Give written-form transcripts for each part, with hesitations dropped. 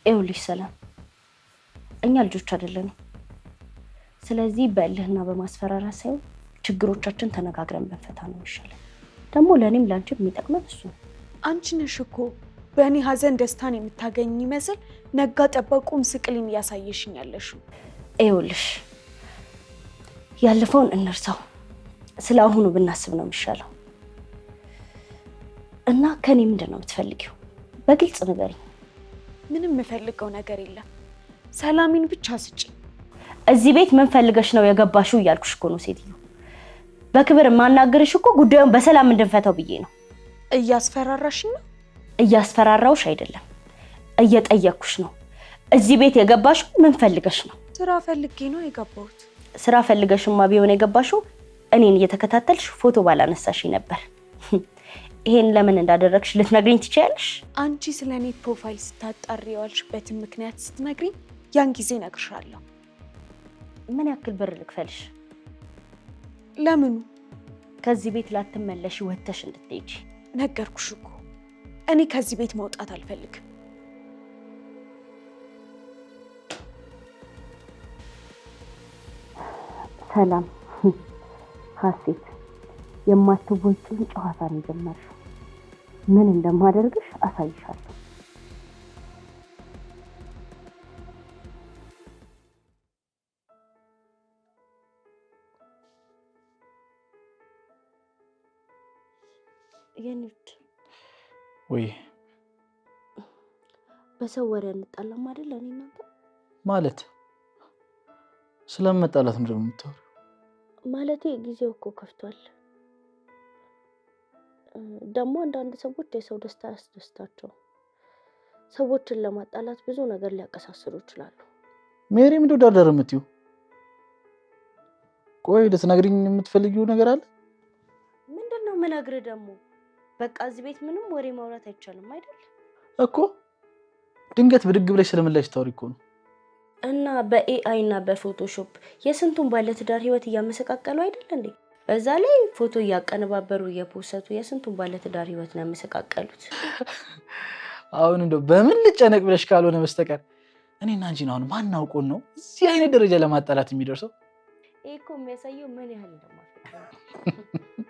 ይኸውልሽ ሰላም፣ እኛ ልጆች አይደለንም። ስለዚህ በእልህና በማስፈራራት ሳይሆን ችግሮቻችን ተነጋግረን በፈታ ነው የሚሻለው። ደግሞ ለኔም ላንቺም የሚጠቅመን እሱ ነው። አንቺ ነሽ እኮ በእኔ ሀዘን ደስታን የምታገኝ ይመስል ነጋ ጠበቁም ስቅልኝ እያሳየሽኝ ያለሽው። ይኸውልሽ ያለፈውን እንርሳው፣ ስለ አሁኑ ብናስብ ነው የሚሻለው። እና ከኔ ምንድን ነው የምትፈልጊው? በግልጽ ንገሪኝ። ምንም የምፈልገው ነገር የለም፣ ሰላሜን ብቻ ስጪ። እዚህ ቤት ምን ፈልገሽ ነው የገባሽው እያልኩሽ እኮ ነው ሴትዮ። በክብር ማናገርሽ እኮ ጉዳዩን በሰላም እንድንፈታው ብዬ ነው። እያስፈራራሽኝ ነው? እያስፈራራውሽ አይደለም፣ እየጠየቅኩሽ ነው። እዚህ ቤት የገባሽው ምን ፈልገሽ ነው? ስራ ፈልጌ ነው የገባሁት። ስራ ፈልገሽማ ቢሆን የገባሽው እኔን እየተከታተልሽ ፎቶ ባላነሳሽኝ ነበር። ይሄን ለምን እንዳደረግሽ ልትነግሪኝ ትችያለሽ? አንቺ ስለኔ ፕሮፋይል ስታጣሪ የዋልሽበትን ምክንያት ስትነግሪኝ ያን ጊዜ እነግርሻለሁ። ምን ያክል ብር ልክፈልሽ? ለምኑ? ከዚህ ቤት ላትመለሽ ወተሽ እንድትሄጂ። ነገርኩሽ እኮ እኔ ከዚህ ቤት መውጣት አልፈልግም። ሰላም ሀሴት፣ የማትወጪውን ጨዋታ ነው የጀመርሽው። ምን እንደማደርግሽ አሳይሻለሁ። የኔት ወይ በሰው ወሬ እንጣላም አይደል? እኔ እናንተ ማለት ስለመጣላት ምንድን ነው የምታወሪው? ማለቴ ጊዜው እኮ ከፍቷል። ደግሞ አንዳንድ ሰዎች የሰው ደስታ ያስደስታቸው። ሰዎችን ለማጣላት ብዙ ነገር ሊያቀሳስሩ ይችላሉ። ሜሪ ምንድን ነው ዳርዳር የምትይው? ቆይ ልትነግሪኝ የምትፈልጊው ነገር አለ? ምንድነው የምነግርህ ደግሞ? በቃ እዚህ ቤት ምንም ወሬ ማውራት አይቻልም አይደል? እኮ ድንገት ብድግ ብለሽ ስለምላሽ ታወሪ እኮ ነው። እና በኤአይ እና በፎቶሾፕ የስንቱን ባለትዳር ህይወት እያመሰቃቀሉ አይደል እንዴ? በዛ ላይ ፎቶ እያቀነባበሩ እየፖሰቱ የስንቱን ባለትዳር ህይወት ነው ያመሰቃቀሉት። አሁን እንደው በምን ልጨነቅ ብለሽ ካልሆነ በስተቀር እኔና አንቺን አሁን ማን አውቆን ነው እዚህ አይነት ደረጃ ለማጣላት የሚደርሰው? ይሄ እኮ የሚያሳየው ምን ያህል እንደማፈቅር።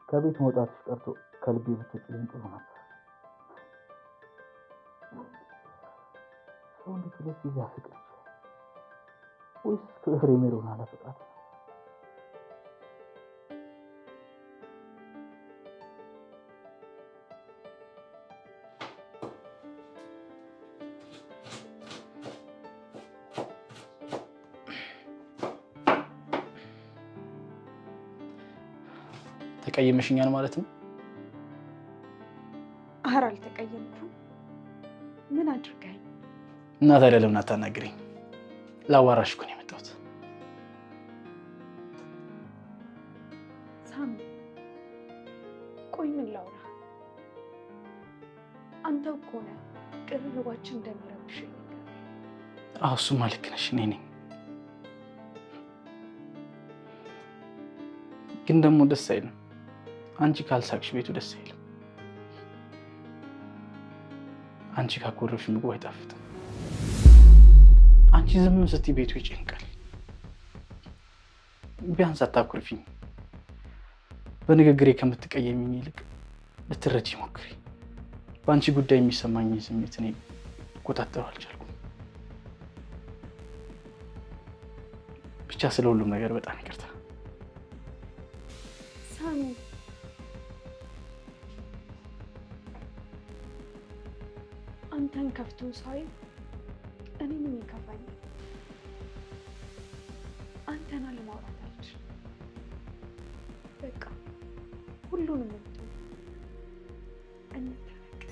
ከቤት መውጣትሽ ቀርቶ ከልቤ ብትወጪልኝ ጥሩ ነበር። ሰው እንዴት ሁለት ጊዜ አፍቅረች ወይስ ፍቅር የሜሮን አላፈቅራት? ተቀየመሽኛል ማለት ነው? ኧረ አልተቀየምኩም። ምን አድርገኝ? እና ታዲያ ለምን አታናግሪኝ? ላዋራሽ እኮ ነው የመጣሁት። ሳሚ ቆይ ምን ላውራ? አንተው እኮ ነህ ቅርርባችን እንደሚረብሽኝ ነገር። አዎ እሱማ ልክ ነሽ፣ እኔ ነኝ። ግን ደግሞ ደስ አይልም። አንቺ ካልሳቅሽ ቤቱ ደስ አይልም። አንቺ ካኮረፍሽ ምግቡ አይጣፍጥም። አንቺ ዝም ስትይ ቤቱ ይጨንቃል። ቢያንስ አታኩርፊኝ። በንግግሬ ከምትቀየሚኝ ይልቅ ልትረጂ ሞክሪ። በአንቺ ጉዳይ የሚሰማኝ ስሜት እኔ ልቆጣጠረው አልቻልኩም። ብቻ ስለ ሁሉም ነገር በጣም ይቅርታ። ሳሚ አንተን ከፍቶ ሳይ እኔ ምን ይከፋኝ? አንተን አለማውራት አልችልም። በቃ ሁሉንም እንታረቅ።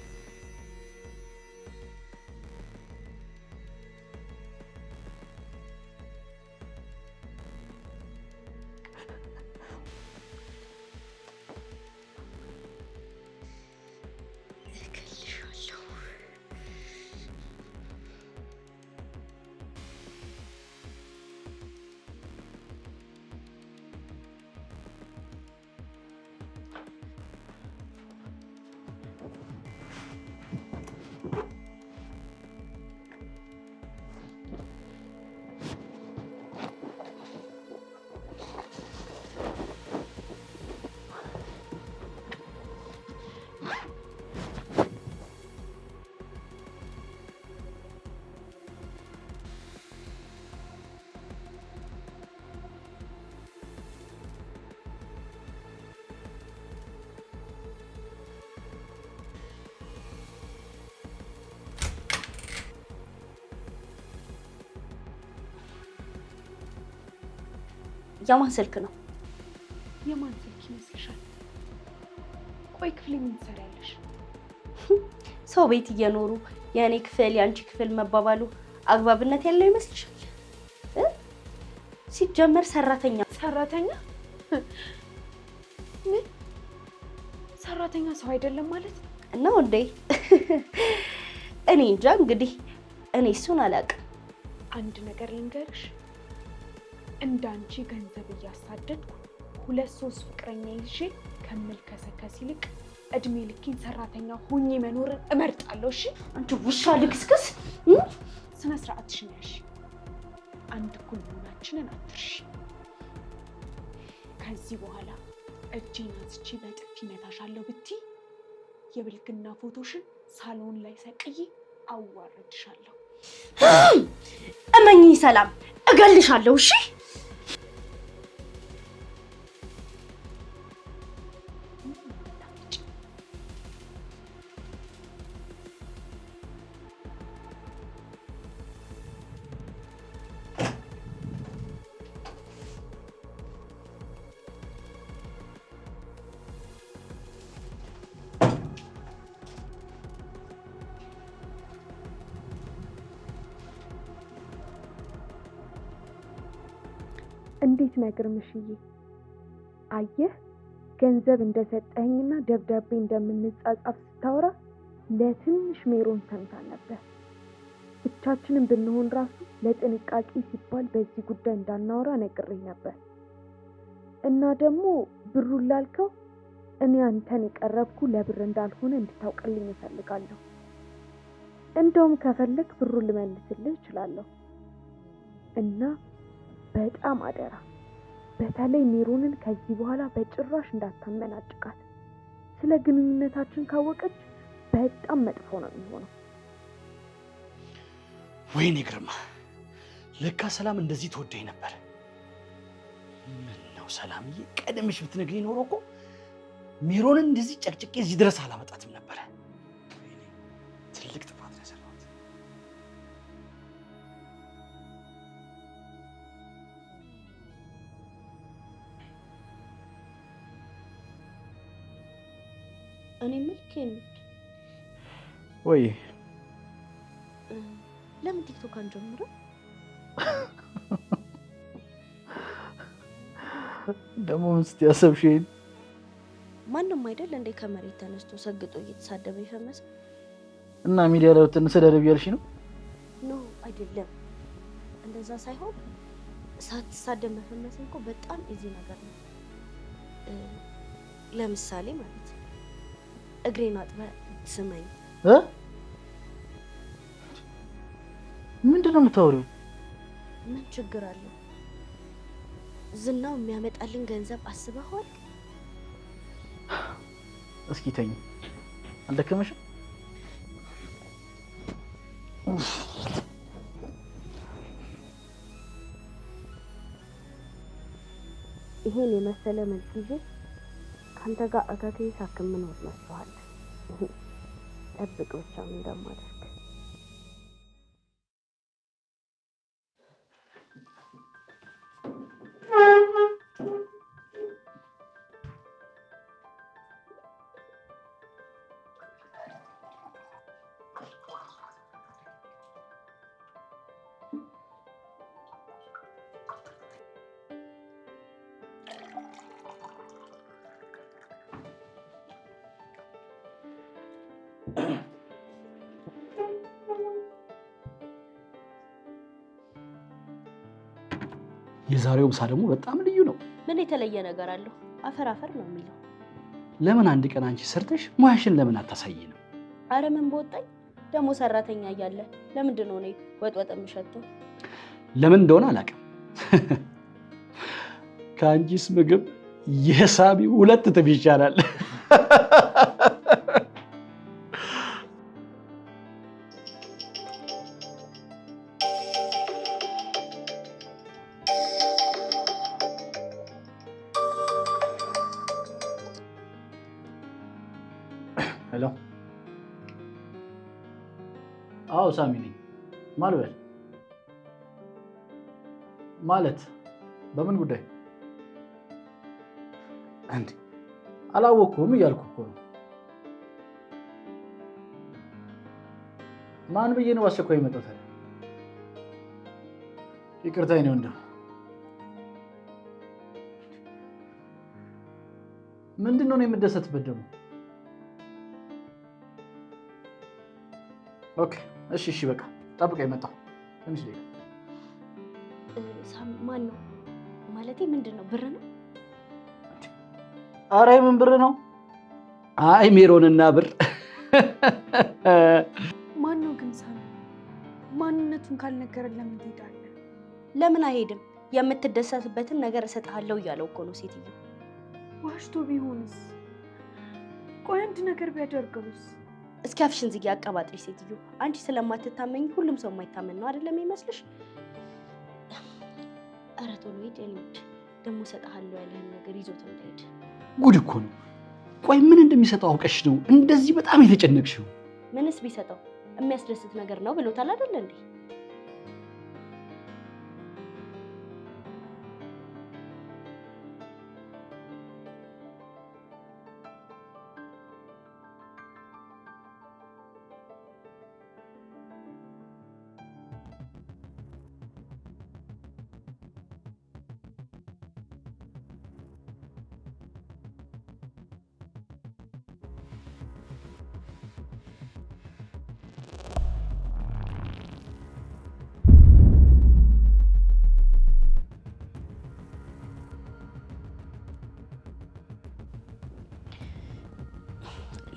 የማን ስልክ ነው? የማን ስልክ ይመስልሻል? ቆይ ክፍሌ ምን ትሰሪያለሽ? ሰው ቤት እየኖሩ የእኔ ክፍል የአንቺ ክፍል መባባሉ አግባብነት ያለው ይመስልሻል? ሲጀመር ሰራተኛ ምን ሰራተኛ ሰው አይደለም ማለት ነው እንዴ? እኔ እንጃ እንግዲህ እኔ እሱን አላውቅም። አንድ ነገር ልንገርሽ፣ እንዳንቺ ገንዘብ እያሳደድኩ 2-3 ፍቅረኛ ይዤ ከምልከሰከስ ይልቅ እድሜ ልኬን ሰራተኛ ሆኜ መኖርን እመርጣለሁ። እሺ አንቺ ውሻ ልክስክስ፣ ስነ ስርዓትሽን ያዥ። አንድ እኩል መሆናችንን አትርሺ። ከዚህ በኋላ እጄን አንስቼ በጥፊ እመታሻለሁ ብትይ የብልግና ፎቶሽን ሳሎን ላይ ሰቅዬ አዋርድሻለሁ። እመኚኝ ሰላም፣ እገልሻለሁ። እሺ እንዴት ነግርምሽዬ? አየህ ገንዘብ እንደሰጠኝና ደብዳቤ እንደምንጻጻፍ ስታወራ ለትንሽ ሜሮን ሰምታ ነበር። ብቻችንን ብንሆን ራሱ ለጥንቃቄ ሲባል በዚህ ጉዳይ እንዳናወራ ነግሬ ነበር። እና ደግሞ ብሩን ላልከው እኔ አንተን የቀረብኩ ለብር እንዳልሆነ እንድታውቅልኝ እፈልጋለሁ። እንደውም ከፈለክ ብሩን ልመልስልህ እችላለሁ። እና በጣም አደራ፣ በተለይ ሜሮንን ከዚህ በኋላ በጭራሽ እንዳታመናጭቃት። ስለ ግንኙነታችን ካወቀች በጣም መጥፎ ነው የሚሆነው። ወይኔ ግርማ፣ ለካ ሰላም እንደዚህ ትወደኝ ነበር። ምን ነው ሰላምዬ፣ ቀደምሽ ብትነግሪኝ ኖሮ እኮ ሜሮንን እንደዚህ ጨቅጭቄ እዚህ ድረስ አላመጣትም ነበረ። ትልቅ ጥፋት ነው የሰራሁት። እኔ ምልክ ወይ ለምን ቲክቶክ አንጀምረው? ደግሞ ምስት ያሰብሽኝ ማንም አይደል እንዴ ከመሬት ተነስቶ ሰግጦ እየተሳደበ ይፈመስ እና ሚዲያ ላይ ወጥተን ሰደብ ያልሽ ነው? ኖ አይደለም፣ እንደዛ ሳይሆን ሳትሳደብ መፈመስ እኮ በጣም ኢዚ ነገር ነው። ለምሳሌ ማለት እግሬን አጥበህ ስመኝ ምንድን ነው የምታወሪው? ምን ችግር አለው? ዝናው የሚያመጣልን ገንዘብ አስበኸዋል? እስኪ ተኝ፣ አልደከመሽም? ይሄን የመሰለ መልክ ይዤ ከአንተ ጋር አጋቴ ሳክም ምን መስሎሃል? ጠብቅ ብቻ ምን እንደማደርግ። የዛሬው ምሳ ደግሞ በጣም ልዩ ነው። ምን የተለየ ነገር አለው? አፈር አፈር ነው የሚለው። ለምን አንድ ቀን አንቺ ሰርተሽ ሙያሽን ለምን አታሳይንም? አረ ምን በወጣኝ ደግሞ ሰራተኛ እያለ ለምንድን ነው እኔ ወጥወጥ የምሸተው? ለምን እንደሆነ አላውቅም። ከአንቺስ ምግብ የሳቢ 2 እጥፍ ይሻላል። ሄሎ፣ አዎ ሳሚ ነኝ። ማልበል ማለት በምን ጉዳይ? እንዴ አላወኩም እያልኩ እኮ ነው። ማን ብዬ ነው አስቸኳይ የመጣሁት? ይቅርታ ነው ወንድም። ምንድን ነው የምደሰትበት ደግሞ? ኦኬ እሺ በቃ ጠብቀኝ፣ መጣሁ። ትንሽ ደቂቃ። ሳሚ ማን ነው ማለቴ? ምንድን ነው? ብር ነው? ኧረ ምን ብር ነው? አይ ሜሮንና ብር። ማን ነው ግን ሳሚ? ማንነቱን ካልነገረን ለምን ትሄዳለህ? ለምን አይሄድም? የምትደሰትበትን ነገር እሰጥሃለሁ እያለው እኮ ነው ሴትዮ። ዋሽቶ ቢሆንስ? ቆይ አንድ ነገር ቢያደርገውስ? እስኪ አፍሽን ዝጊ አቀባጥሪ ሴትዮ። አንቺ ስለማትታመኝ ሁሉም ሰው የማይታመን ነው አይደለም ይመስልሽ? ኧረ ቶሎ ሂድ የኔ ውድ። ደግሞ እሰጥሃለሁ ያለህን ነገር ይዞት እንዳይሄድ። ጉድ እኮ ነው። ቆይ ምን እንደሚሰጠው አውቀሽ ነው እንደዚህ በጣም የተጨነቅሽው? ምንስ ቢሰጠው የሚያስደስት ነገር ነው ብሎታል አይደል እንዴ?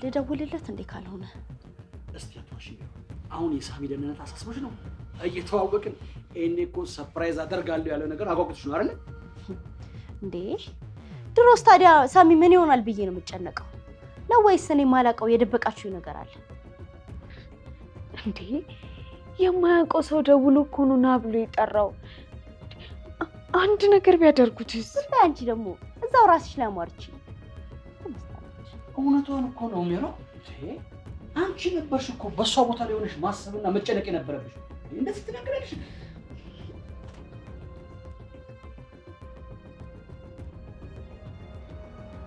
ልደውልለት እንዴ? ካልሆነ እስቲ አትዋሺ። አሁን የሳሚ ደህንነት አሳስቦሽ ነው? እየተዋወቅን እኔ እኮ ሰርፕራይዝ አደርጋለሁ ያለው ነገር አጓጉትሽ ነው አይደል እንዴ? ድሮስ ታዲያ ሳሚ ምን ይሆናል ብዬ ነው የምጨነቀው? ነው ወይስ እኔ ማላውቀው የደበቃችሁ ነገር አለ እንዴ? የማያውቀው ሰው ደውሎ እኮ ነው ና ብሎ የጠራው። አንድ ነገር ቢያደርጉትስ? አንቺ ደግሞ እዛው ራስሽ ላይ አሟርቺ። እውነቷን እኮ ነው ሜሮ። አንቺ ነበርሽ እኮ በሷ ቦታ ላይ ሆነሽ ማሰብና መጨነቅ የነበረብሽ። እንደዚህ ትናገራለሽ?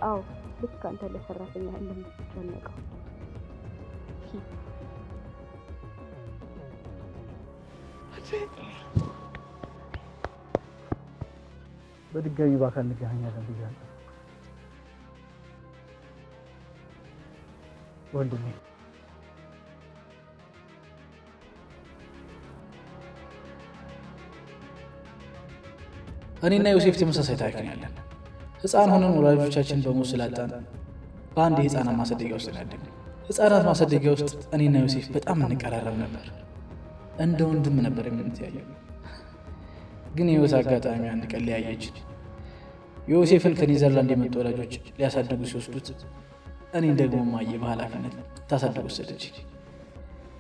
አዎ ልክ አንተ ለሰራተኛ እንደምትጨነቀው። በድጋሚ በአካል እንገናኛለን ብያለሁ ወንድሜ። እኔና ዮሴፍ ተመሳሳይ ታሪክ ነው ያለን። ህፃን ሆነን ወላጆቻችን በሞት ስላጣን በአንድ የህፃናት ማሳደጊያ ውስጥ ያደግን። ህፃናት ማሳደጊያ ውስጥ እኔና ዮሴፍ በጣም እንቀራረብ ነበር። እንደ ወንድም ነበር የምንተያየው። ግን የህይወት አጋጣሚ አንድ ቀን ለያየችን። ዮሴፍን ከኔዘርላንድ የመጡ ወላጆች ሊያሳድጉ ሲወስዱት እኔን ደግሞ ማየ በኃላፊነት ታሳድግ ወሰደች።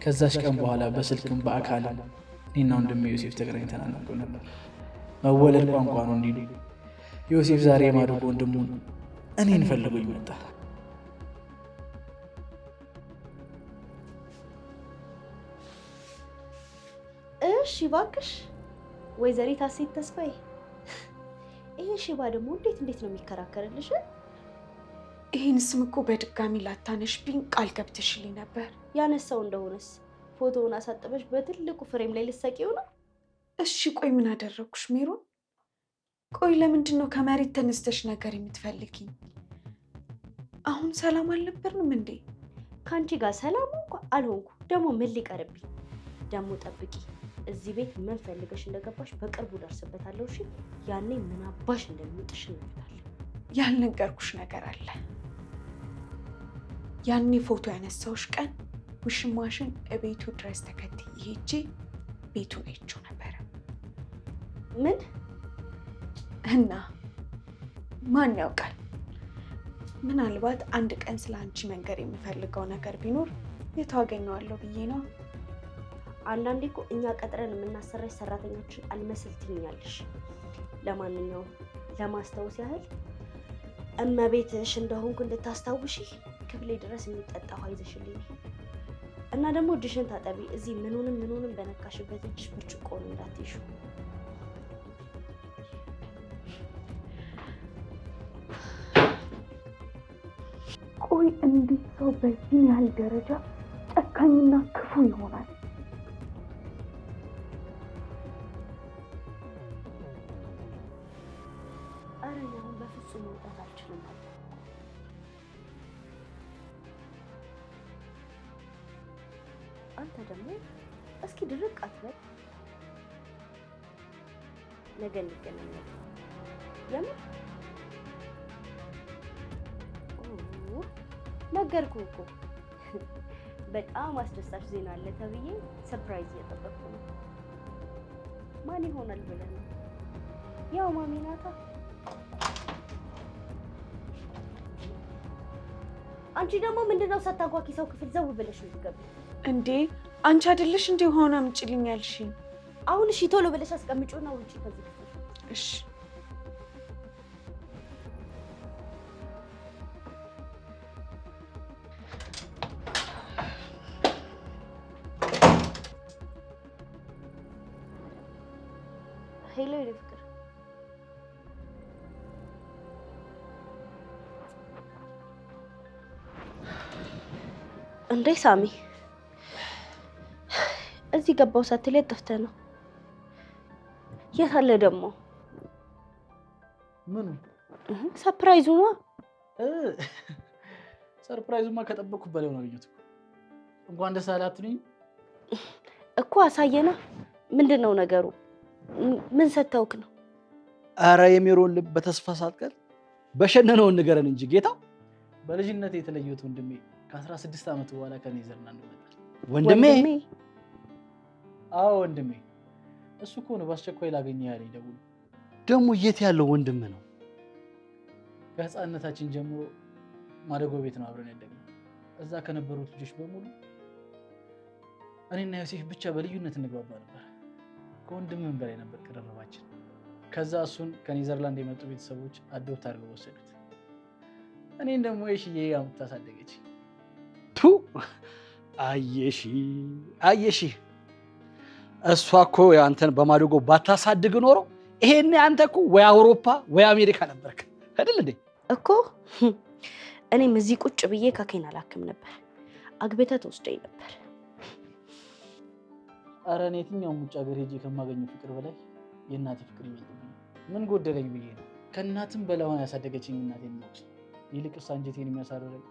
ከዛች ቀን በኋላ በስልክም በአካልም እኔና ወንድሜ ዮሴፍ ተገናኝተን አናውቅም ነበር። መወለድ ቋንቋ ነው እንዲሉ ዮሴፍ ዛሬ የማድጎ ወንድሙን እኔን ፈልጎኝ መጣ። እሺ እባክሽ ወይዘሪት ሀሴት ተስፋዬ፣ ይሄ ሽባ ደግሞ እንዴት ነው የሚከራከርልሽ? ይህን ስም እኮ በድጋሚ ላታነሽብኝ ቃል ገብተሽልኝ ነበር። ያነሳው እንደሆነስ ፎቶውን አሳጥበሽ በትልቁ ፍሬም ላይ ልትሰቂው ነው? እሺ ቆይ ምን አደረኩሽ ሜሮን? ቆይ ለምንድን ነው ከመሬት ተነስተሽ ነገር የምትፈልጊኝ? አሁን ሰላም አልነበርንም እንዴ? ከአንቺ ጋር ሰላም እንኳ አልሆንኩ። ደግሞ ምን ሊቀርብኝ? ደግሞ ጠብቂ፣ እዚህ ቤት ምን ፈልገሽ እንደገባሽ በቅርቡ ደርስበታለሁ። እሺ ያኔ ምን አባሽ እንደሚውጥሽ እናያለን። ያልነገርኩሽ ነገር አለ። ያኔ ፎቶ ያነሳውሽ ቀን ውሽማሽን እቤቱ ድረስ ተከትዬ ሄጄ ቤቱን አይቼው ነበረ። ምን እና ማን ያውቃል፣ ምናልባት አንድ ቀን ስለ አንቺ መንገር የምፈልገው ነገር ቢኖር የት አገኘዋለሁ ብዬ ነው። አንዳንዴ እኮ እኛ ቀጥረን የምናሰራሽ ሰራተኞችን አልመስል ትይኛለሽ። ለማንኛውም ለማስታወስ ያህል እመቤትሽ እንደሆንኩ እንድታስታውሺ ክፍሌ ድረስ የሚጠጣ ውሃ ይዘሽልኝ እና ደግሞ እጅሽን ታጠቢ። እዚህ ምኑንም በነካሽበት እጅሽ ብርጭቆውን እንዳትይሹ። ቆይ እንዴት ሰው በዚህ ያህል ደረጃ ጨካኝና ክፉ ይሆናል? አረ አሁን በፍጹም መውጣት አልችልም ማለት አንተ ደግሞ እስኪ ድርቅ አትበል። ነገ እንገናኛለን። የምር ነገርኩህ እኮ በጣም አስደሳች ዜና አለ ተብዬ ሰርፕራይዝ እየጠበቅኩ ነው። ማን ይሆናል ብለህ ነው? ያው ማሚ ናታ። አንቺ ደግሞ ምንድነው ሳታንኳኪ ሰው ክፍል ዘው ብለሽ የምትገቢው? እንዴ አንቺ አይደለሽ እንዴ ሆነ አምጪልኝ ያልሽኝ? አሁን እሺ ቶሎ ብለሽ አስቀምጪውና ውጪ ከዚህ ክፍል። እሺ ሄሎ የኔ ፍቅር። እንዴ ሳሚ እዚህ ገባው ሳትል ጠፍተህ ነው? የት አለ ደግሞ? ምኑ? ሰርፕራይዙ ነው። ሰርፕራይዙማ ከጠበቅኩ በላይ ነው አገኘሁት። እንኳን ደስ አለህ አትሉኝ እኮ። አሳየና። ምንድነው ነገሩ? ምን ሰተውክ ነው? አረ የሜሮን ልብ በተስፋ ሳትቀር በሸነነውን ንገረን እንጂ ጌታው። በልጅነት የተለየሁት ወንድሜ ከ16 ዓመት በኋላ ከኔ ዘርና እንደመጣ። ወንድሜ? አዎ ወንድሜ። እሱ እኮ ነው በአስቸኳይ ላገኘህ ያለኝ ደውሎ። ደግሞ የት ያለው ወንድም ነው? ከህፃንነታችን ጀምሮ ማደጎ ቤት ነው አብረን ያደግነው። እዛ ከነበሩት ልጆች በሙሉ እኔና ዮሴፍ ብቻ በልዩነት እንግባባ ነበር። ከወንድምም በላይ ነበር ቅርርባችን። ከዛ እሱን ከኔዘርላንድ የመጡ ቤተሰቦች አዶፕት አድርገው ወሰዱት። እኔን ደግሞ የሽዬ አምጥታ አሳደገች። ቱ አየሺ እሷ እኮ አንተን በማደጎ ባታሳድግ ኖሮ ይሄኔ አንተ እኮ ወይ አውሮፓ ወይ አሜሪካ ነበርክ አይደል እንዴ? እኮ እኔም እዚህ ቁጭ ብዬ ካኬን አላክም ነበር። አግብተህ ተወስደኝ ነበር። ኧረ እኔ የትኛውም ውጭ ሀገር ሄጄ ከማገኘው ፍቅር በላይ የእናቴ ፍቅር ይበልጥብኝ። ምን ጎደለኝ ብዬ ነው። ከእናትም በላይ ሆና ያሳደገችኝ እናቴ ነች። ይልቅስ አንጀቴን የሚያሳርረኝ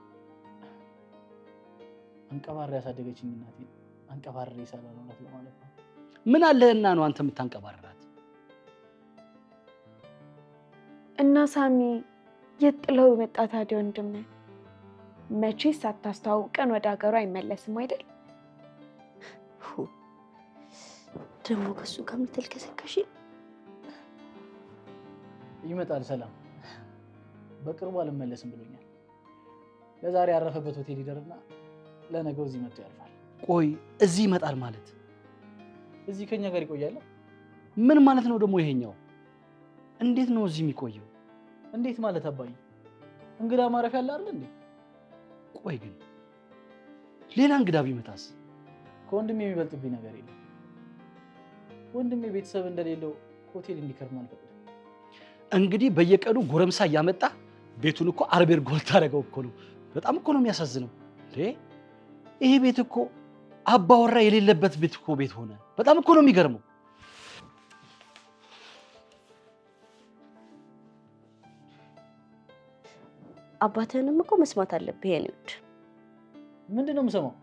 አንቀባራ ያሳደገችኝ እናቴ አንቀባራ ይሳላል ማለት ነው። ምን አለህና ነው አንተ የምታንቀባራት? እና ሳሚ የት ጥለው መጣ ታዲያ? ወንድም መቼስ ሳታስተዋውቀን ወደ ሀገሩ አይመለስም አይደል? ደግሞ ከሱ ጋር የምትልከሰከሽ ይመጣል። ሰላም በቅርቡ አልመለስም ብሎኛል። ለዛሬ ያረፈበት ሆቴል ይደርና ለነገው እዚህ መጥቶ ያልፋል። ቆይ እዚህ ይመጣል ማለት እዚህ ከኛ ጋር ይቆያል? ምን ማለት ነው ደግሞ ይሄኛው? እንዴት ነው እዚህ የሚቆየው? እንዴት ማለት አባዬ? እንግዳ ማረፊያ አለ አይደል እንዴ? ቆይ ግን ሌላ እንግዳ ቢመጣስ? ከወንድሜ የሚበልጥብኝ ነገር የለም። ወንድሜ ቤተሰብ እንደሌለው ሆቴል እንዲከርም አልፈቅድም። እንግዲህ በየቀኑ ጎረምሳ እያመጣ ቤቱን እኮ አርቤር ጎልታ አደረገው እኮ ነው። በጣም እኮ ነው የሚያሳዝነው። ይሄ ቤት እኮ አባወራ የሌለበት ቤት እኮ ቤት ሆነ። በጣም እኮ ነው የሚገርመው። አባትህንም እኮ መስማት አለብህ የኔ ውድ። ምንድን ነው የምሰማው?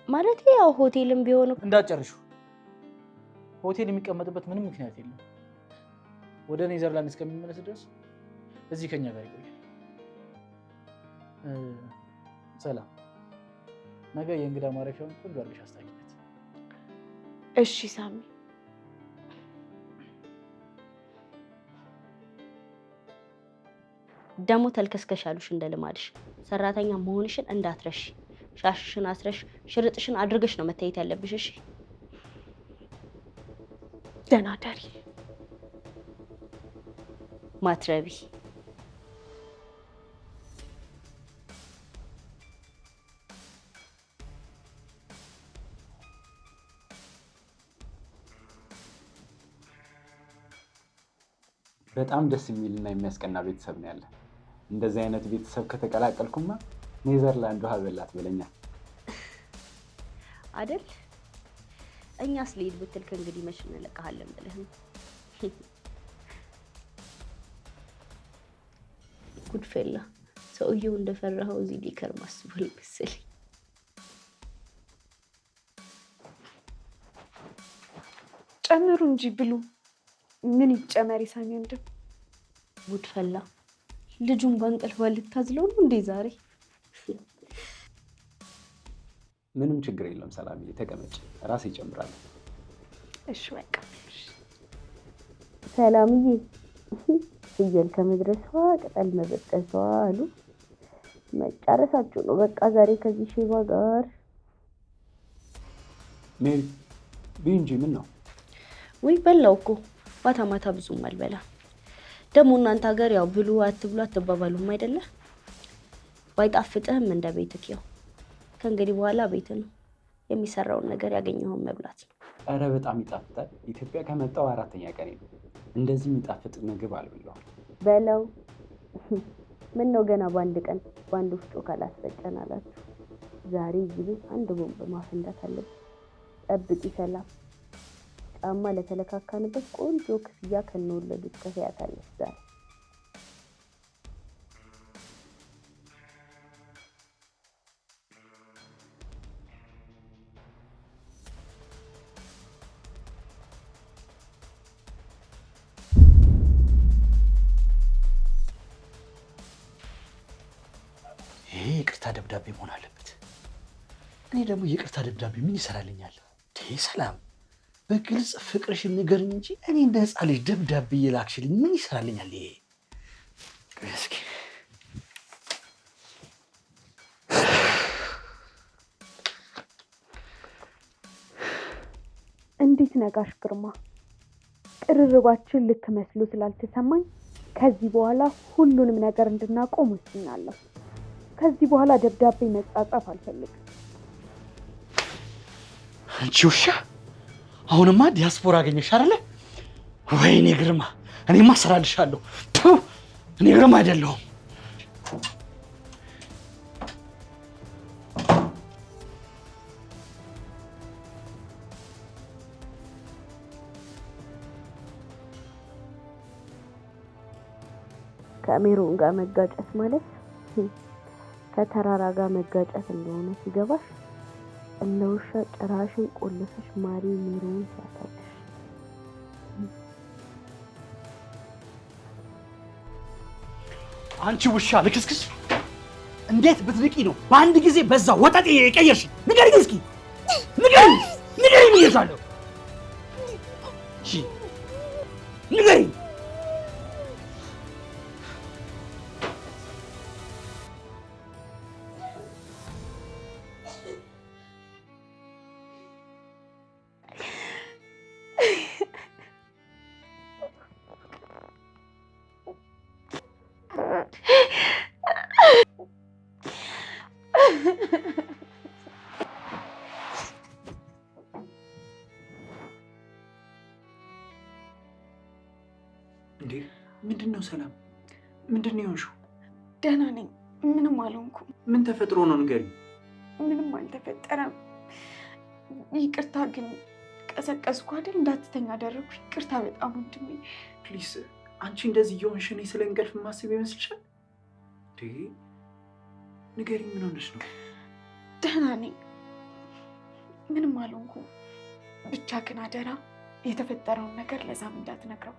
ማለት ያው ሆቴልም ቢሆን እንዳጨርሹ ሆቴል የሚቀመጥበት ምንም ምክንያት የለም። ወደ ኔዘርላንድ እስከሚመለስ ድረስ እዚህ ከኛ ጋር ይቆያል። ሰላም፣ ነገ የእንግዳ ማረፊያውን ቆንጆ አድርገሽ አስታውቂለት። እሺ ሳሚ። ደግሞ ተልከስከሽ አሉሽ እንደ ልማድሽ። ሰራተኛ መሆንሽን እንዳትረሽ። ሻሽሽን አስረሽ ሽርጥሽን አድርገሽ ነው መታየት ያለብሽ። እሺ ደህና ደሪ ማትረቢ። በጣም ደስ የሚልና የሚያስቀና ቤተሰብ ነው ያለ። እንደዚህ አይነት ቤተሰብ ከተቀላቀልኩማ ኔዘርላንዱ ሀበላት በለኛ አይደል? እኛስ ልሂድ ብትል ከእንግዲህ መች እንለቅሃለን ብለህ ነው። ጉድፈላ ሰውየው እንደፈራኸው እዚህ ሊከርም አስቧል መሰለኝ። ጨምሩ እንጂ ብሉ። ምን ይጨመር ሳሚ ወንድም? ጉድፈላ ልጁን በእንቅልፏ ልታዝለው ነው እንዴ ዛሬ? ምንም ችግር የለም ሰላምዬ፣ ተቀመጭ፣ ራሴ ይጨምራል። እሺ በቃ ሰላምዬ፣ ፍየል ከመድረሷ ቅጠል መበጠሷ አሉ። መጨረሳችሁ ነው በቃ ዛሬ ከዚህ ሼባ ጋር። ሜሪ ብይ እንጂ ምን ነው? ወይ በላው እኮ ማታ ማታ ብዙም አልበላ። ደግሞ እናንተ ሀገር ያው ብሉ አትብሉ አትባባሉም አይደለ? ባይጣፍጥህም እንደ ቤትክ ያው ከእንግዲህ በኋላ ቤት ነው የሚሰራውን ነገር ያገኘውን መብላት ነው። አረ በጣም ይጣፍጣል። ኢትዮጵያ ከመጣው 4ኛ ቀን ነው እንደዚህ የሚጣፍጥ ምግብ አልበላሁም። በላው ምን ነው ገና በአንድ ቀን በአንድ ወፍጮ ካላስፈጨን አላችሁ። ዛሬ እዚህ ቤት አንድ ቦምብ ማፈንዳት አለብን። ጠብቂ ሰላም። ጫማ ለተለካካንበት ቆንጆ ክፍያ ከነወለዱት ከፍያታለች ዛሬ። ይሄ ይቅርታ ደብዳቤ መሆን አለበት። እኔ ደግሞ ይቅርታ ደብዳቤ ምን ይሰራልኛል? ሰላም በግልጽ ፍቅርሽን ንገሪኝ እንጂ እኔ እንደ ሕፃን ልጅ ደብዳቤ እየላክሽልኝ ምን ይሰራልኛል? ይሄ እስኪ እንዴት ነጋሽ ግርማ? ቅርርባችን ልክ መስሎ ስላልተሰማኝ ከዚህ በኋላ ሁሉንም ነገር እንድናቆም ወስኛለሁ። ከዚህ በኋላ ደብዳቤ መጻጻፍ አልፈልግም። አንቺ ውሻ! አሁንማ ዲያስፖራ አገኘሽ አይደለ? ወይኔ ግርማ፣ እኔማ እሰራልሻለሁ። እኔ ግርማ አይደለሁም። ከሜሮን ጋር መጋጨት ማለት ከተራራ ጋር መጋጨት እንደሆነ ሲገባሽ እንደ ውሻ ጭራሽን ቆልፈሽ ማሪ ሜሮን ሳታድሽ። አንቺ ውሻ ልክስክስ! እንዴት ብትንቂ ነው በአንድ ጊዜ በዛ ወጠጤ የቀየርሽ? ንገሪኝ እስኪ ንገሪኝ ብዬሻለሁ። ንገሪኝ። እንዴ ምንድን ነው ሰላም? ምንድን ነው የሆንሽው? ደህና ነኝ፣ ምንም አልሆንኩም። ምን ተፈጥሮ ነው ንገሪኝ። ምንም አልተፈጠረም። ይቅርታ ግን ቀሰቀስኩ አይደል? እንዳትተኛ አደረኩ። ይቅርታ በጣም ወንድሜ። ፕሊስ አንቺ እንደዚህ እየሆንሽ እኔ ስለ እንቅልፍ ማስብ ይመስልሻል? ንገሪኝ፣ ምን ሆነሽ ነው? ደህና ነኝ፣ ምንም አልሆንኩም። ብቻ ግን አደራ የተፈጠረውን ነገር ለዛም እንዳትነግረው።